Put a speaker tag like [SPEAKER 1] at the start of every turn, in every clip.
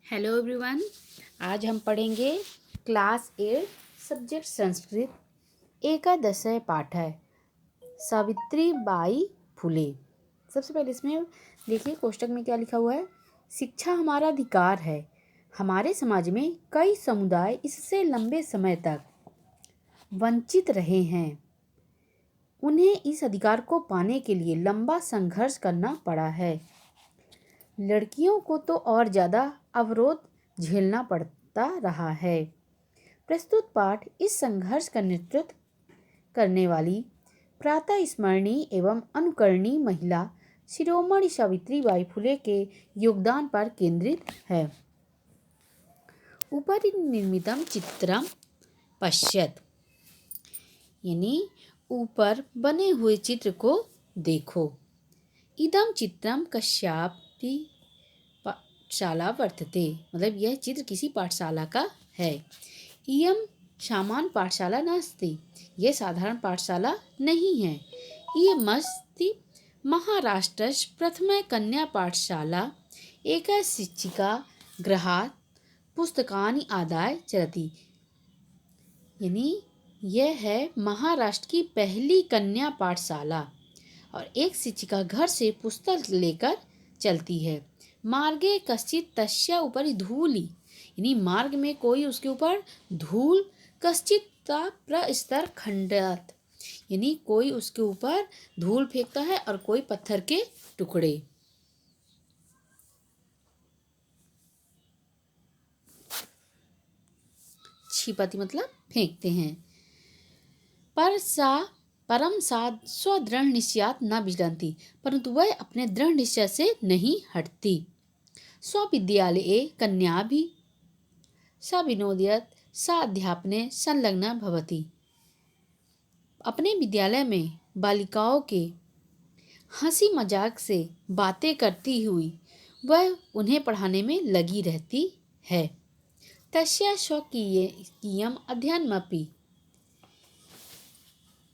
[SPEAKER 1] Hello everyone. आज हम पढ़ेंगे क्लास 8 सब्जेक्ट संस्कृत एकादशय पाठ है सावित्री बाई फुले। सबसे पहले इसमें देखिए कोष्टक में क्या लिखा हुआ है। शिक्षा हमारा अधिकार है। हमारे समाज में कई समुदाय इससे लंबे समय तक वंचित रहे हैं। उन्हें इस अधिकार को पाने के लिए लंबा संघर्ष करना पड़ा है। लड़कियों को तो और ज़्यादा अवरोध झेलना पड़ता रहा है। प्रस्तुत पाठ इस संघर्ष का नेतृत्व करने वाली प्रातः स्मरणीय एवं अनुकरणीय महिला शिरोमणि सावित्रीबाई फुले के योगदान पर केंद्रित है। ऊपर निर्मितम चित्रम पश्यत, यानी ऊपर बने हुए चित्र को देखो। इदम चित्रम कश्यापि पाठशाला वर्तते, मतलब यह चित्र किसी पाठशाला का है। इयम सामान्य पाठशाला नास्ति, यह साधारण पाठशाला नहीं है। ये मस्ति महाराष्ट्र प्रथम कन्या पाठशाला एक शिक्षिका गृहात् पुस्तकानि आदाय चलती, यानी यह है महाराष्ट्र की पहली कन्या पाठशाला और एक शिक्षिका घर से पुस्तक लेकर चलती है। मार्गे कश्चित तस्या ऊपर धूलि, यानी मार्ग में कोई उसके ऊपर धूल, कश्चित प्रस्तर खंडात, यानी कोई उसके ऊपर धूल फेंकता है और कोई पत्थर के टुकड़े। छिपाती मतलब फेंकते हैं। परम सा स्वदृढ़ निश्चयात न विचलन्ति, परंतु वह अपने दृढ़ निश्चय से नहीं हटती। स्वविद्यालये कन्या भी सा विनोदयत सा अध्यापने संलग्ना भवति, अपने विद्यालय में बालिकाओं के हंसी मजाक से बातें करती हुई वह उन्हें पढ़ाने में लगी रहती है। तस्या स्वकीयम अध्ययनमपि,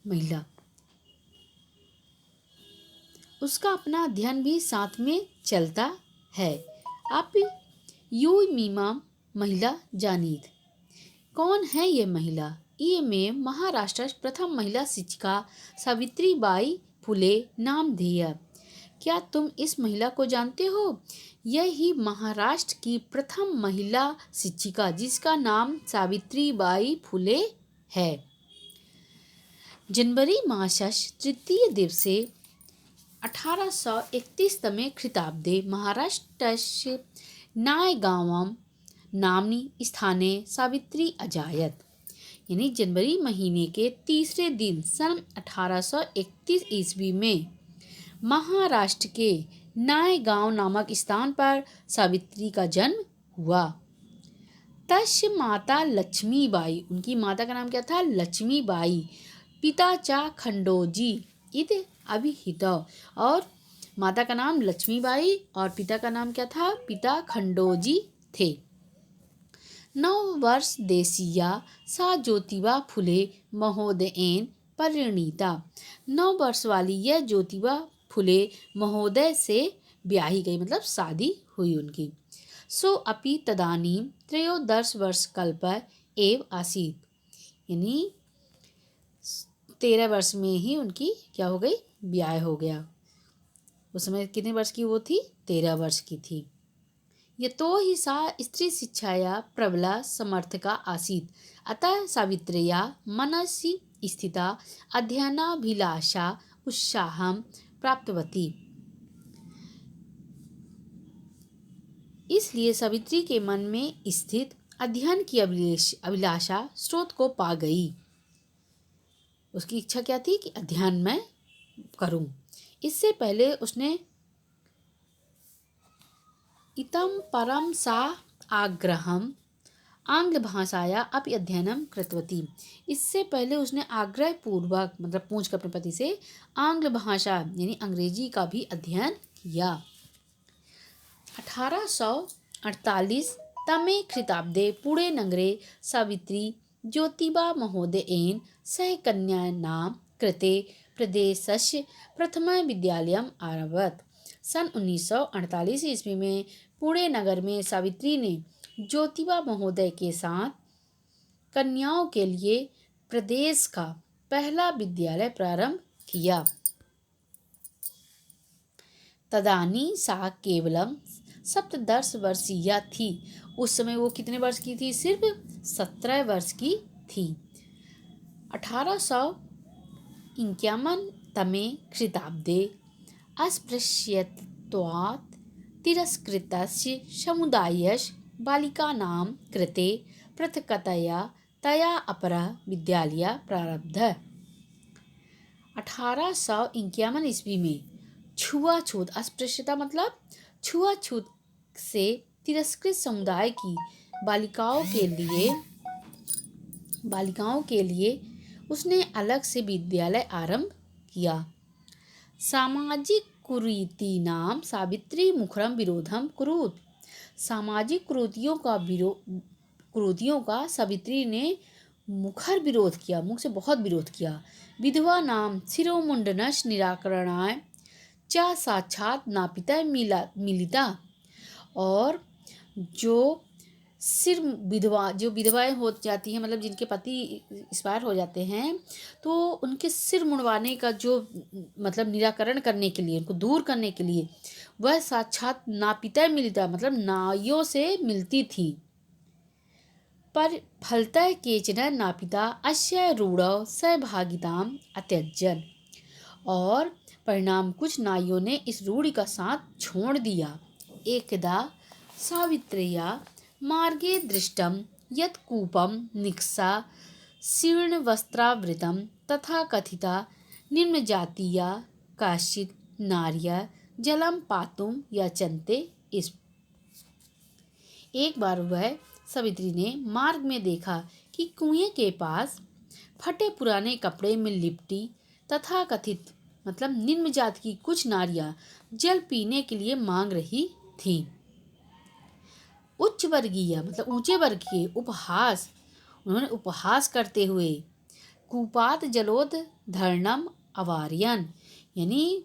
[SPEAKER 1] महिला उसका अपना अध्ययन भी साथ में चलता है। आप यू मीमा महिला जानीत, कौन है ये महिला? ये में महाराष्ट्र प्रथम महिला शिक्षिका सावित्रीबाई फुले नामधेय। क्या तुम इस महिला को जानते हो? यही महाराष्ट्र की प्रथम महिला शिक्षिका जिसका नाम सावित्रीबाई फुले है। जनवरी मासस्य तृतीय दिवसे 1831 तमे ख्रीष्टाब्दे महाराष्ट्रस्य नायगांव नाम्नि स्थाने सावित्री अजायत, यानी जनवरी महीने के तीसरे दिन सन 1831 ईस्वी में महाराष्ट्र के नायगांव नामक स्थान पर सावित्री का जन्म हुआ। तस्य माता लक्ष्मीबाई, उनकी माता का नाम क्या था? लक्ष्मीबाई। पिता चा खंडोजी इति अभिहित, और माता का नाम लक्ष्मीबाई और पिता का नाम क्या था? पिता खंडोजी थे। 9 वर्ष देशीया सा ज्योतिबा फुले महोदयेन परिणीता, 9 वर्ष वाली यह ज्योतिबा फुले महोदय से ब्याही गई, मतलब शादी हुई उनकी। सो अपि तदानीं 13 वर्ष कल्प एव आसीत, यानी 13 वर्ष में ही उनकी क्या हो गई? ब्याह हो गया। उस समय कितने वर्ष की वो थी? 13 वर्ष की थी। यतो हि सा स्त्री शिक्षाया प्रबला समर्थका आसीत्, अतः सावित्र्या मनसि स्थिता अध्ययनाभिलाषा उत्साहं प्राप्तवती। इसलिए सावित्री के मन में स्थित अध्ययन की अभिलाषा स्रोत को पा गई। उसकी इच्छा क्या थी कि अध्ययन मैं करूं। इससे पहले उसने इतम परम सा आग्रहम आंग्ल भाषाया अपि अध्ययनम कृतवती, इससे पहले उसने आग्रह पूर्वक, मतलब पूछ कर अपने पति से, आंग्ल भाषा यानी अंग्रेजी का भी अध्ययन किया। 1848 तमे ख्रीष्टाब्दे पुणे नगरे सावित्री ज्योतिबा महोदयेन सह कन्यानां कृते प्रदेशस्य प्रथम विद्यालयम् आरभत। सन 1948 ईस्वी में पुणे नगर में सावित्री ने ज्योतिबा महोदय के साथ कन्याओं के लिए प्रदेश का पहला विद्यालय प्रारंभ किया। तदानी सा केवलम सप्तदश वर्षीया थी। उस समय वो कितने वर्ष की थी? सिर्फ 17 वर्ष की थी। 1851 तमे ख्रीष्टाब्दे अस्पृश्यत्वात् तिरस्कृतस्य समुदायस्य बालिकानां कृते पृथक्तया तया अपरः विद्यालयः प्रारब्धः। 1851 ईस्वी में छुआछूत, अस्पृश्यता मतलब छुआछूत से तिरस्कृत समुदाय की बालिकाओं के लिए उसने अलग से विद्यालय आरंभ किया। सामाजिक कुरीतीनां सावित्री मुखरम विरोधम कुरुत। सामाजिक कुरीतियों का सावित्री ने मुखर विरोध किया, मुख से बहुत विरोध किया। विधवा नाम शिरोमुंडनस्य निराकरणाय च साक्षात नापिता मिलिता। और जो विधवाएं हो जाती हैं, मतलब जिनके पति एक्सपायर हो जाते हैं, तो उनके सिर मुंडवाने का जो मतलब निराकरण करने के लिए, उनको दूर करने के लिए वह साक्षात नापिता मिलिता मतलब नाइयों से मिलती थी। पर फलतः केचन नापिता अस्य रूढ़ौ सहभागिताम अत्यजन। और परिणाम कुछ नाइयों ने इस रूढ़ि का साथ छोड़ दिया। एकदा सावित्र्या मार्गे दृष्टं यत् कूपं निक्सा शीर्णवस्त्रावृतं तथा कथिता निम्नजातीया काश्चित् नार्यः जलं पातुं याचन्ते। एक बार वह सावित्री ने मार्ग में देखा कि कुएं के पास फटे पुराने कपड़े में लिपटी तथा कथित मतलब निम्न जात की कुछ नारियां जल पीने के लिए मांग रही थीं। उच्च वर्गीय मतलब ऊंचे वर्ग के उन्होंने उपहास करते हुए कूपात जलोद धर्णम अवार्यन, यानी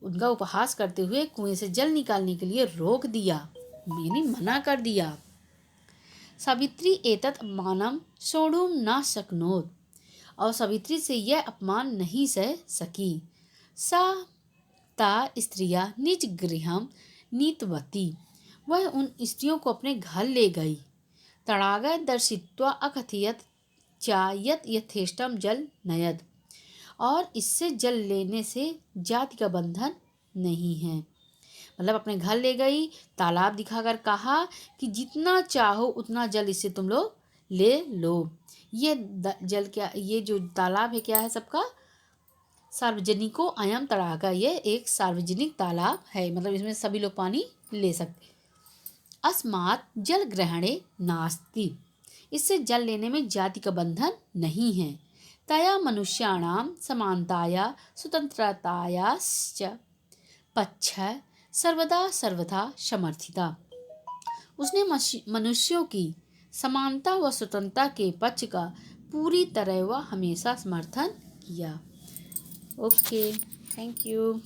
[SPEAKER 1] उनका उपहास करते हुए कुएं से जल निकालने के लिए रोक दिया, यानी मना कर दिया। सावित्री एतत् अपमानम सोढुं न शक्नोत। और सावित्री से यह अपमान नहीं सह सकी। सा ता स्त्रिया निज गृहं नीतवती। वह उन स्त्रियों को अपने घर ले गई। तड़ागा दर्शित्वा अकथयत चा यत यथेष्टम जल नयद। और इससे जल लेने से जाति का बंधन नहीं है। मतलब अपने घर ले गई, तालाब दिखाकर कहा कि जितना चाहो उतना जल इससे तुम लोग ले लो। ये जल क्या, ये जो तालाब है क्या है सबका? सार्वजनिको अयम तड़ागा। ये एक सार्वजनिक तालाब है, मतलब इसमें सभी लोग पानी ले सकते। अस्मात् जल ग्रहणे नास्ति। इससे जल लेने में जाति का बंधन नहीं है। तया मनुष्याणाम समानताया स्वतंत्रतायाश्च पक्षः सर्वदा सर्वथा समर्थिता। उसने मनुष्यों की समानता व स्वतंत्रता के पक्ष का पूरी तरह व हमेशा समर्थन किया। Okay, thank you.